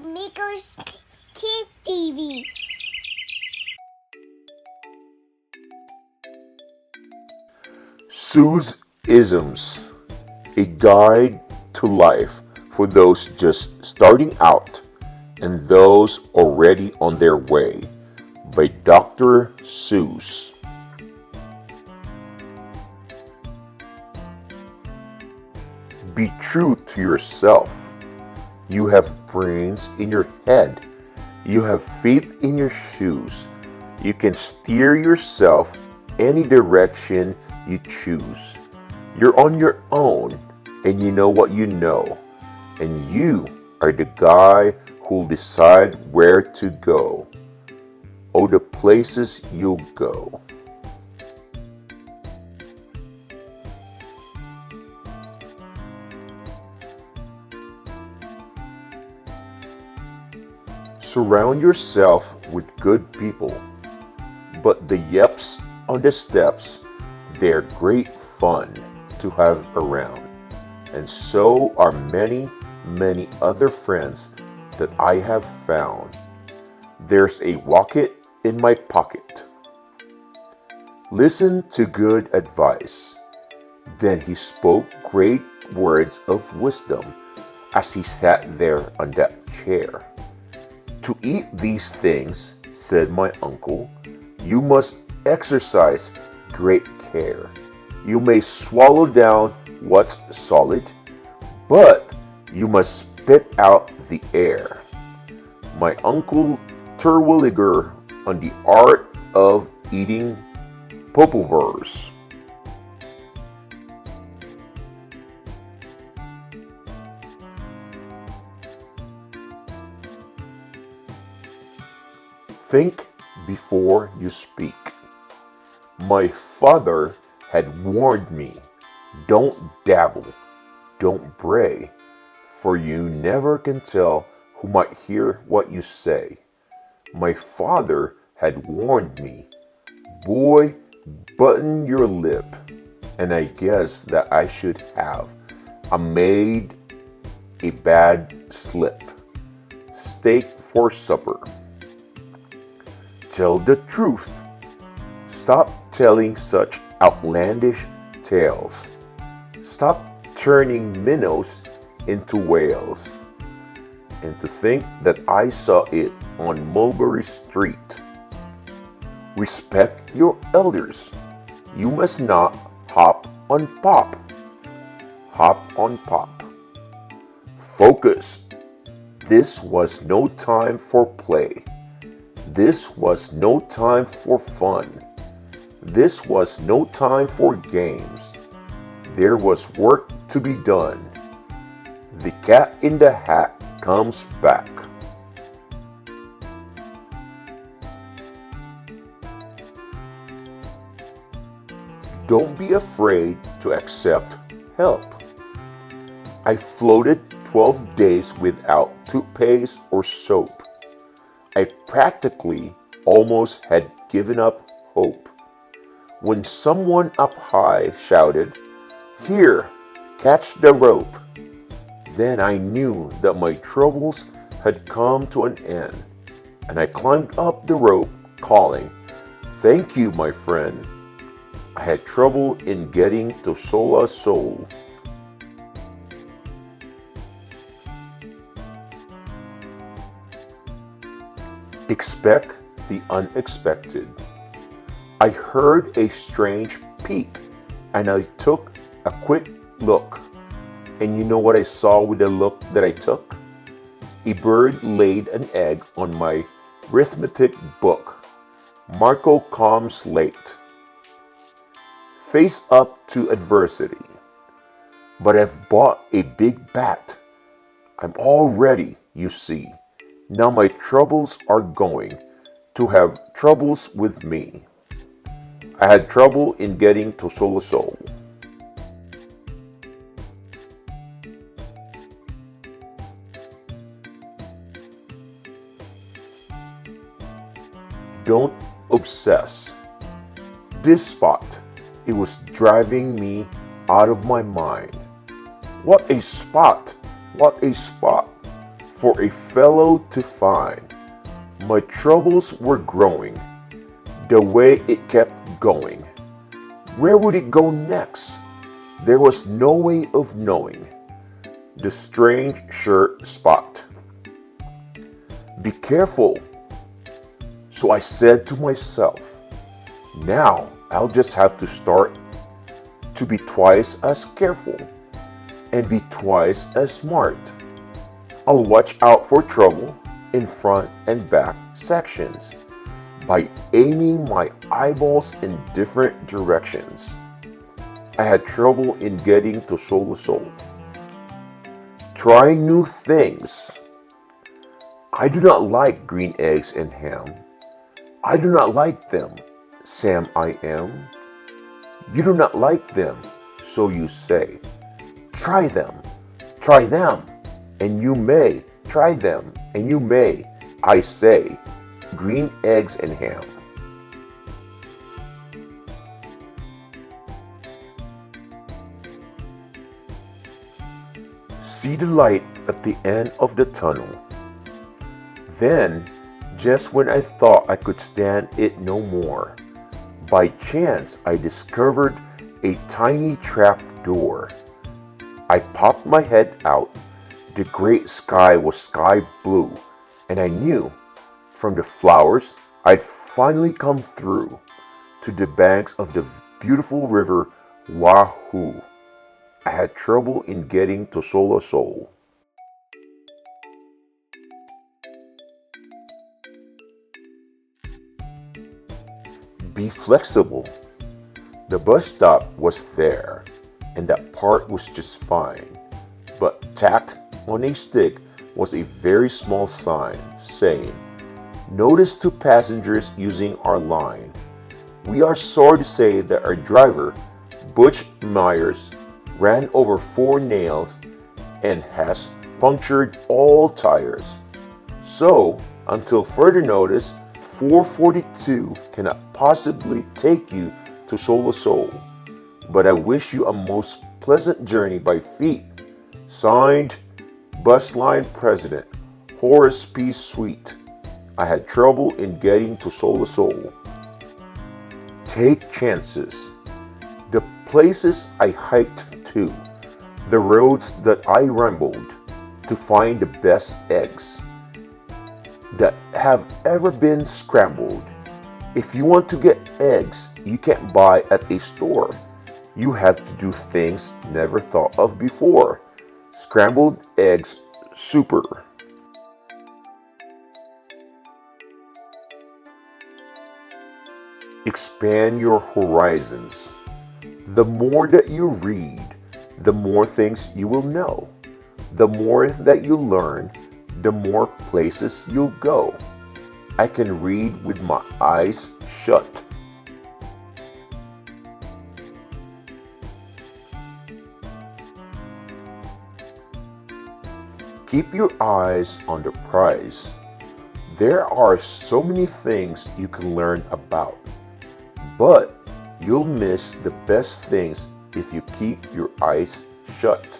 Miko's Kids TV. Suess-isms, a guide to life for those just starting out and those already on their way, by Dr. Seuss. Be true to yourself. You have brains in your head. You have feet in your shoes. You can steer yourself any direction you choose. You're on your own and you know what you know. And you are the guy who'll decide where to go. Oh, the places you'll go. Surround yourself with good people, but the yeps on the steps, they're great fun to have around. And so are many, many other friends that I have found. There's a rocket in my pocket. Listen to good advice. Then he spoke great words of wisdom as he sat there on that chair. To eat these things, said my uncle, you must exercise great care. You may swallow down what's solid, but you must spit out the air. My uncle Terwilliger on the art of eating popovers. Think before you speak. My father had warned me, don't dabble, don't bray, for you never can tell who might hear what you say. My father had warned me, boy, button your lip, and I guess that I should have. I made a bad slip. Steak for supper. Tell the truth. Stop telling such outlandish tales. Stop turning minnows into whales. And to think that I saw it on Mulberry Street. Respect your elders. You must not hop on pop. Hop on pop. Focus. This was no time for play. This was no time for fun. This was no time for games. There was work to be done. The cat in the hat comes back. Don't be afraid to accept help. I floated 12 days without toothpaste or soap. I practically almost had given up hope when someone up high shouted, "Here, catch the rope." Then I knew that my troubles had come to an end, and I climbed up the rope calling, "Thank you, my friend." I had trouble in getting to Sola Sol. Expect the unexpected. I heard a strange peep, and I took a quick look. And you know what I saw with the look that I took? A bird laid an egg on my arithmetic book. Marco comes late. Face up to adversity. But I've bought a big bat. I'm all ready, you see. Now my troubles are going to have troubles with me. I had trouble in getting to Sola Sol. Don't obsess. This spot, it was driving me out of my mind. What a spot! What a spot! for a fellow to find. My troubles were growing, the way it kept going. Where would it go next? There was no way of knowing. The strange sure spot. Be careful. So I said to myself, now I'll just have to start to be twice as careful and be twice as smart. I'll watch out for trouble in front and back sections by aiming my eyeballs in different directions. I had trouble in getting to Suess. Trying new things. I do not like green eggs and ham. I do not like them, Sam I am. You do not like them, so you say. Try them, and you may. Try them, and you may, I say. Green eggs and ham. See the light at the end of the tunnel. Then, just when I thought I could stand it no more, by chance I discovered a tiny trap door. I popped my head out. The great sky was sky blue, and I knew from the flowers I'd finally come through to the banks of the beautiful river Wahoo. I had trouble in getting to Suess. Be flexible. The bus stop was there, and that part was just fine. But tacked on a stick was a very small sign saying, "Notice to passengers using our line. We are sorry to say that our driver, Butch Myers, ran over 4 nails and has punctured all tires. So, until further notice, 442 cannot possibly take you to Suess. But I wish you a most pleasant journey by feet. Signed, Bus Line President, Horace P. Sweet. I had trouble in getting to Suess. Take chances. The places I hiked to, the roads that I rambled to find the best eggs that have ever been scrambled. If you want to get eggs you can't buy at a store, you have to do things never thought of before. Scrambled eggs super. Expand your horizons. The more that you read, the more things you will know. The more that you learn, the more places you'll go. I can read with my eyes shut. Keep your eyes on the prize. There are so many things you can learn about, but you'll miss the best things if you keep your eyes shut.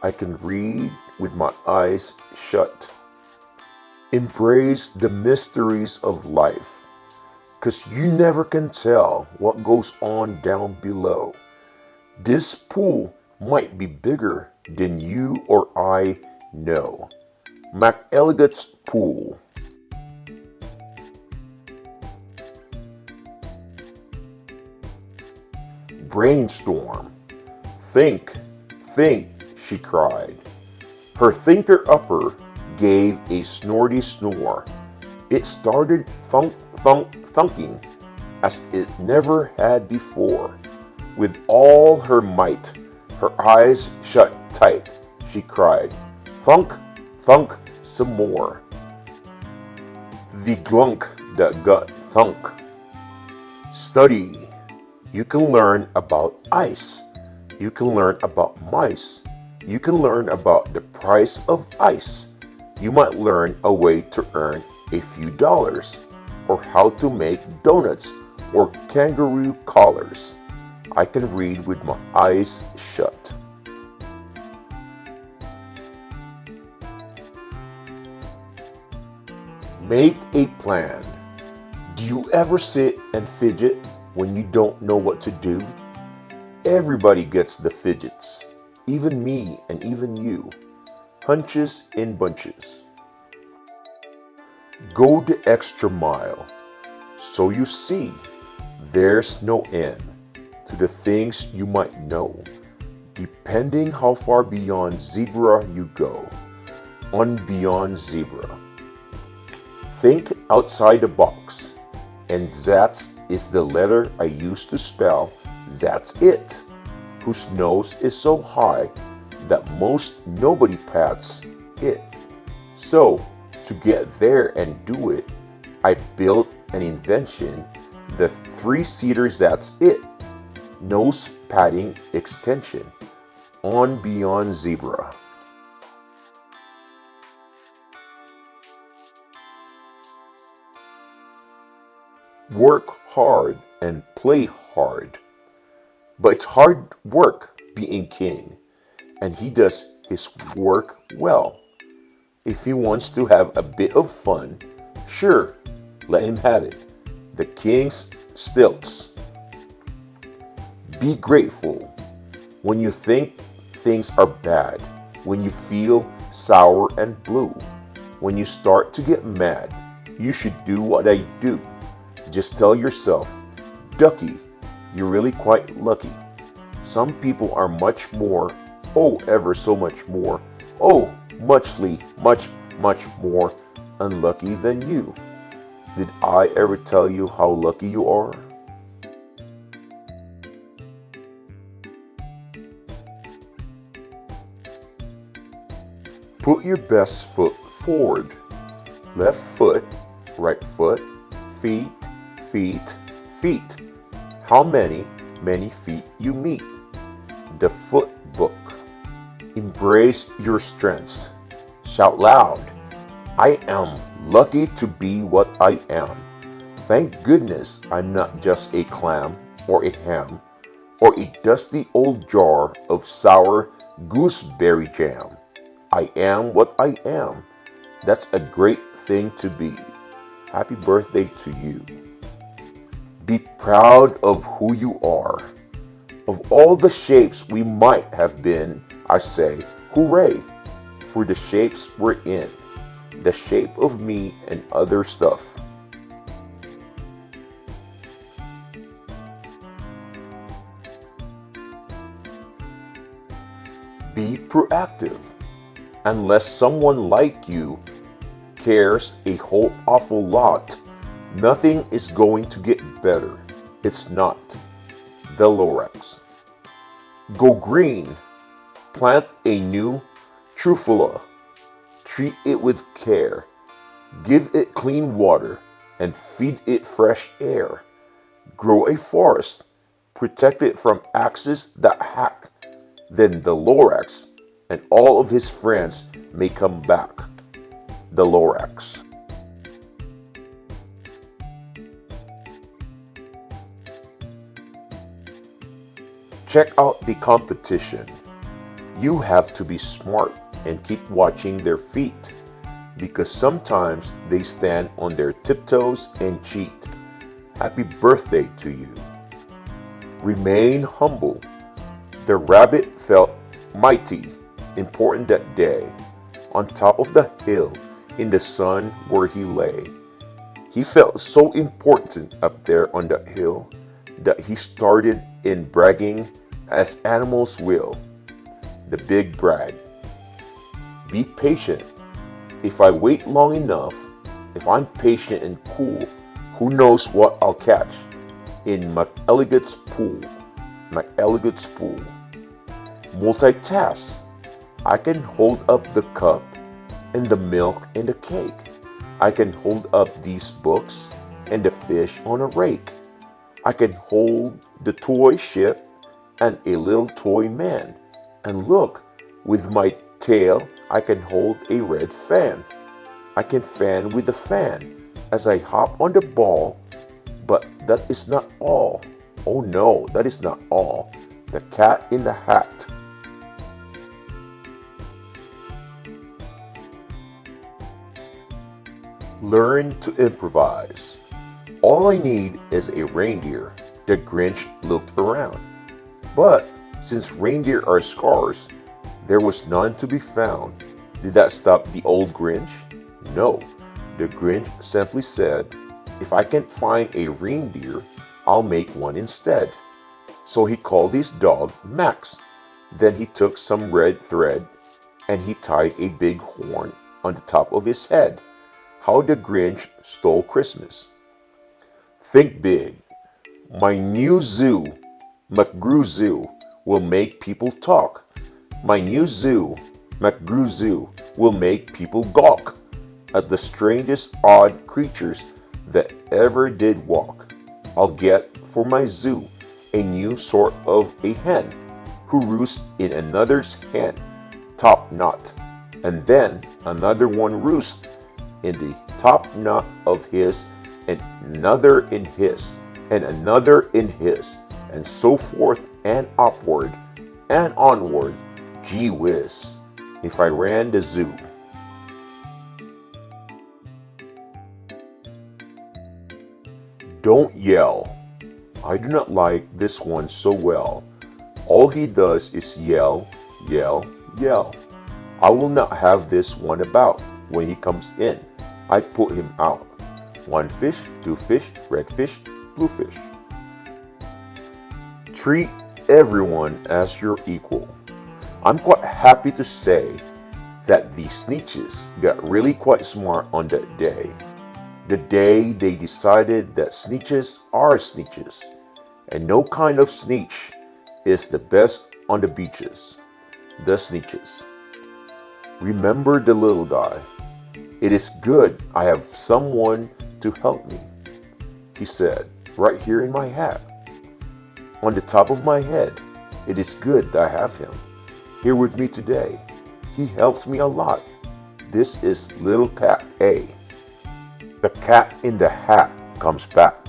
I can read with my eyes shut. Embrace the mysteries of life, 'cause you never can tell what goes on down below. This pool might be bigger than you or I know. McElligot's Pool. Brainstorm. Think, she cried. Her thinker-upper gave a snorty snore. It started thunking as it never had before. With all her might, her eyes shut tight, she cried, "Thunk, thunk some more." The glunk that got thunk. Study. You can learn about ice. You can learn about mice. You can learn about the price of ice. You might learn a way to earn a few dollars, or how to make donuts or kangaroo collars. I can read with my eyes shut. Make a plan. Do you ever sit and fidget when you don't know what to do? Everybody gets the fidgets. Even me and even you. Hunches in bunches. Go the extra mile. So you see, there's no end to the things you might know, depending how far beyond zebra you go. On beyond zebra. Think outside the box, and that is the letter I used to spell "that's it," whose nose is so high that most nobody pats it. So, to get there and do it, I built an invention, the three-seater "that's it" nose padding extension, on beyond zebra. Work hard and play hard. But it's hard work being king, and he does his work well. If he wants to have a bit of fun, sure, let him have it. The king's stilts. Be grateful when you think things are bad, when you feel sour and blue, when you start to get mad. You should do what I do. Just tell yourself, Ducky, you're really quite lucky. Some people are much more, oh, ever so much more, oh, much more unlucky than you. Did I ever tell you how lucky you are? Put your best foot forward. Left foot, right foot, feet, feet, feet. How many feet you meet. The foot book. Embrace your strengths. Shout loud. I am lucky to be what I am. Thank goodness I'm not just a clam or a ham or a dusty old jar of sour gooseberry jam. I am what I am. That's a great thing to be. Happy birthday to you. Be proud of who you are. Of all the shapes we might have been, I say, hooray for the shapes we're in. The shape of me and other stuff. Be proactive. Unless someone like you cares a whole awful lot, nothing is going to get better. It's not. The Lorax. Go green. Plant a new trufula. Treat it with care. Give it clean water and feed it fresh air. Grow a forest. Protect it from axes that hack. Then the Lorax and all of his friends may come back. The Lorax. Check out the competition. You have to be smart and keep watching their feet, because sometimes they stand on their tiptoes and cheat. Happy birthday to you. Remain humble. The rabbit felt mighty important that day, on top of the hill in the sun where he lay. He felt so important up there on that hill that he started in bragging as animals will. The big brag. Be patient. If I wait long enough, if I'm patient and cool, who knows what I'll catch in McElligot's pool. McElligot's pool. Multitask. I can hold up the cup and the milk and the cake. I can hold up these books and the fish on a rake. I can hold the toy ship and a little toy man. And look, with my tail, I can hold a red fan. I can fan with the fan as I hop on the ball. But that is not all. Oh no, that is not all. The cat in the hat. Learn to improvise. All I need is a reindeer. The Grinch looked around. But since reindeer are scarce, there was none to be found. Did that stop the old Grinch? No. The Grinch simply said, "If I can't find a reindeer, I'll make one instead." So he called his dog Max. Then he took some red thread and he tied a big horn on the top of his head. How the Grinch stole Christmas. Think big. My new zoo, McGrew Zoo, will make people talk. My new zoo, McGrew Zoo, will make people gawk at the strangest odd creatures that ever did walk. I'll get for my zoo a new sort of a hen who roosts in another's hen, top knot, and then another one roosts in the top knot of his, and another in his, and another in his, and so forth and upward and onward. Gee whiz, if I ran the zoo. Don't yell. I do not like this one so well. All he does is yell, yell, yell. I will not have this one about. When he comes in, I put him out. One fish, two fish, red fish, blue fish. Treat everyone as your equal. I'm quite happy to say that the Sneetches got really quite smart on that day. The day they decided that Sneetches are Sneetches, and no kind of Sneetch is the best on the beaches. The Sneetches. Remember the little guy. It is good I have someone to help me, he said, right here in my hat. On the top of my head. It is good that I have him here with me today. He helps me a lot. This is little cat A. The cat in the hat comes back.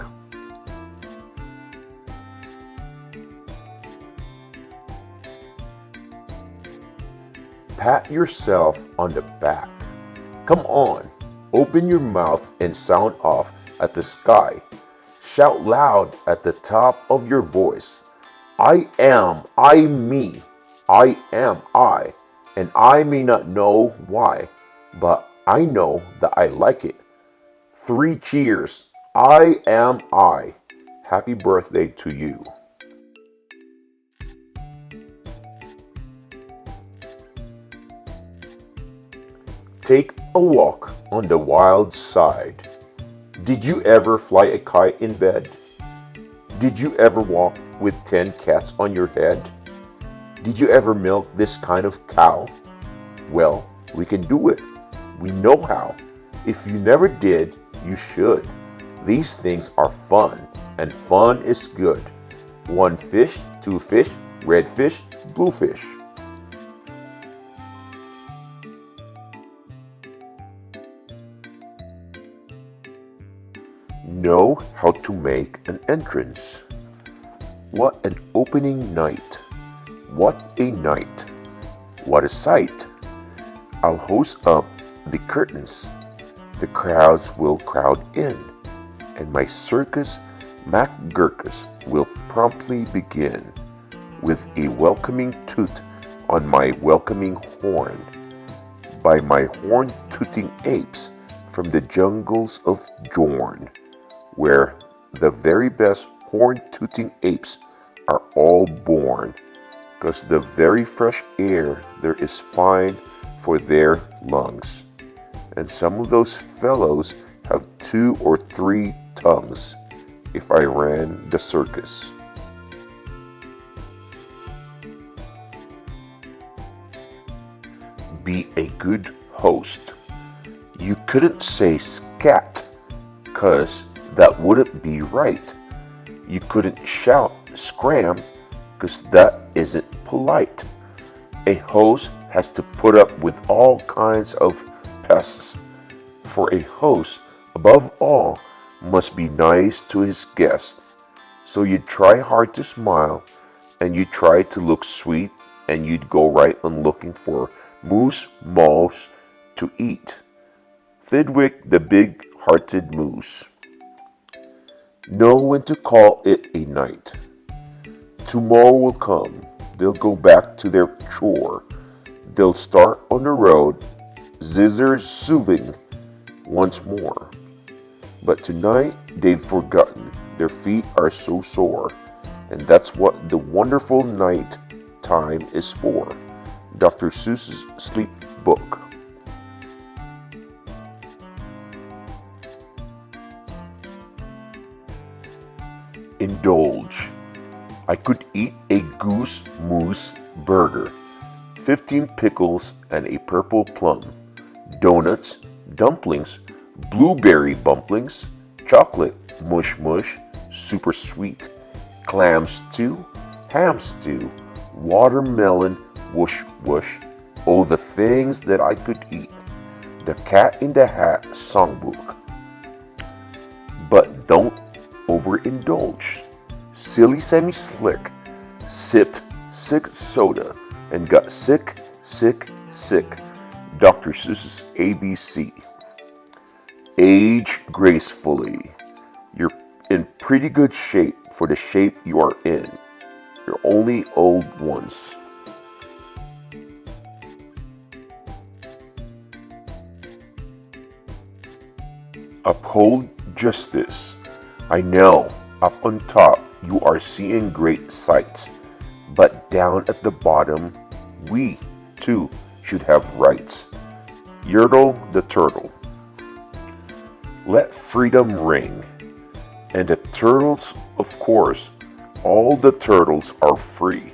Pat yourself on the back. Come on, open your mouth and sound off at the sky. Shout loud at the top of your voice. I am, I me, I am I, and I may not know why, but I know that I like it. 3 cheers. I am I. Happy birthday to you. Take a walk on the wild side. Did you ever fly a kite in bed? Did you ever walk with 10 cats on your head? Did you ever milk this kind of cow? Well, we can do it. We know how. If you never did, you should. These things are fun, and fun is good. 1 fish, 2 fish, red fish, blue fish. Know how to make an entrance. What an opening night. What a night. What a sight. I'll hoist up the curtains. The crowds will crowd in, and my circus MacGurkus will promptly begin with a welcoming toot on my welcoming horn by my horn-tooting apes from the jungles of Jorn, where the very best horn-tooting apes are all born, 'cause the very fresh air there is fine for their lungs. And some of those fellows have 2 or 3 tongues, if I ran the circus. Be a good host. You couldn't say scat, 'cause that wouldn't be right. You couldn't shout scram, 'cause that isn't polite. A host has to put up with all kinds of pests. For a host, above all, must be nice to his guests. So you'd try hard to smile, and you'd try to look sweet, and you'd go right on looking for moose malls to eat. Thidwick the big-hearted moose. Know when to call it a night. Tomorrow will come. They'll go back to their chore. They'll start on the road, zizzer soothing once more. But tonight they've forgotten. Their feet are so sore. And that's what the wonderful night time is for. Dr. Seuss's Sleep Book. Indulge. I could eat a goose moose burger, 15 pickles and a purple plum, donuts, dumplings, blueberry bumplings, chocolate mush mush, super sweet, clam stew, ham stew, watermelon whoosh whoosh. Oh, the things that I could eat. The Cat in the Hat songbook. But don't overindulge. Silly semi-slick sipped sick soda and got sick, sick, sick. Dr. Seuss's ABC. Age gracefully. You're in pretty good shape for the shape you are in. You're only old once. Uphold justice. I know, up on top, you are seeing great sights, but down at the bottom, we, too, should have rights. Yertle the turtle. Let freedom ring. And the turtles, of course, all the turtles are free,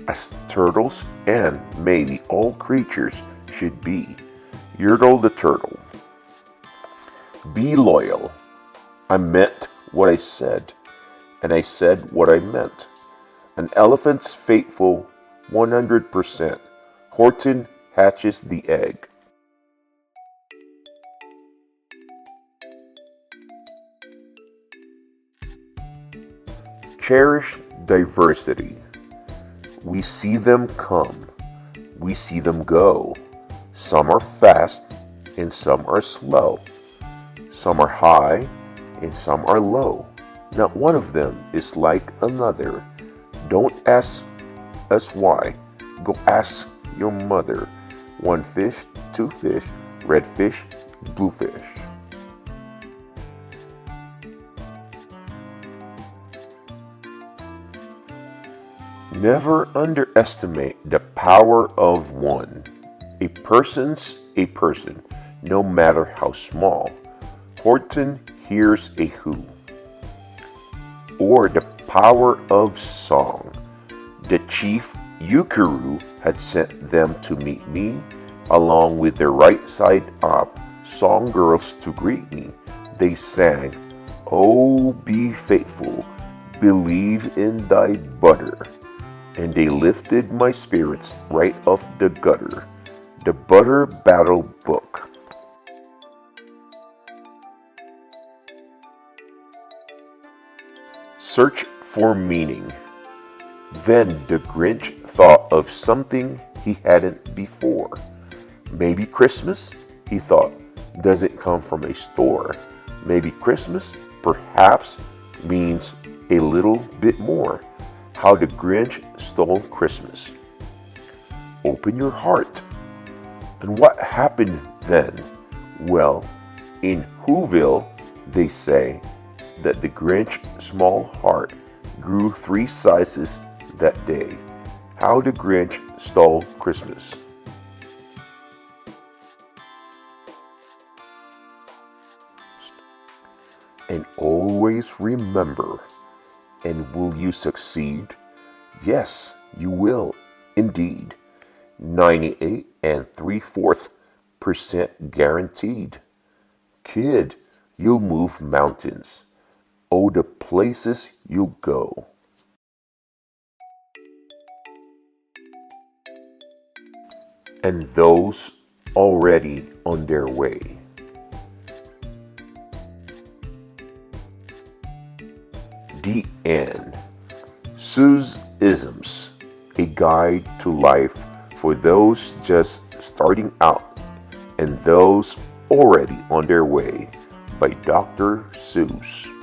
as turtles and maybe all creatures should be. Yertle the turtle. Be loyal. I meant what I said, and I said what I meant. An elephant's faithful 100%. Horton hatches the egg. Cherish diversity. We see them come. We see them go. Some are fast and some are slow. Some are high and some are low. Not one of them is like another. Don't ask us why. Go ask your mother. One fish, two fish, red fish, blue fish. Never underestimate the power of one. A person's a person, no matter how small. Horton hears a who. Or the power of song. The chief Yukiru had sent them to meet me, along with their right side up song girls to greet me. They sang, "Oh, be faithful, believe in thy butter." And they lifted my spirits right off the gutter. The Butter Battle Book. Search for meaning. Then the Grinch thought of something he hadn't before. Maybe Christmas, he thought, doesn't come from a store. Maybe Christmas, perhaps, means a little bit more. How the Grinch Stole Christmas. Open your heart. And what happened then? Well, in Whoville, they say that the Grinch's small heart grew 3 sizes that day. How the Grinch Stole Christmas. And always remember, and will you succeed? Yes, you will, indeed. 98 3/4% guaranteed. Kid, you'll move mountains. Oh, the places you'll go. And those already on their way. The end. Suess-isms, a guide to life for those just starting out and those already on their way by Dr. Seuss.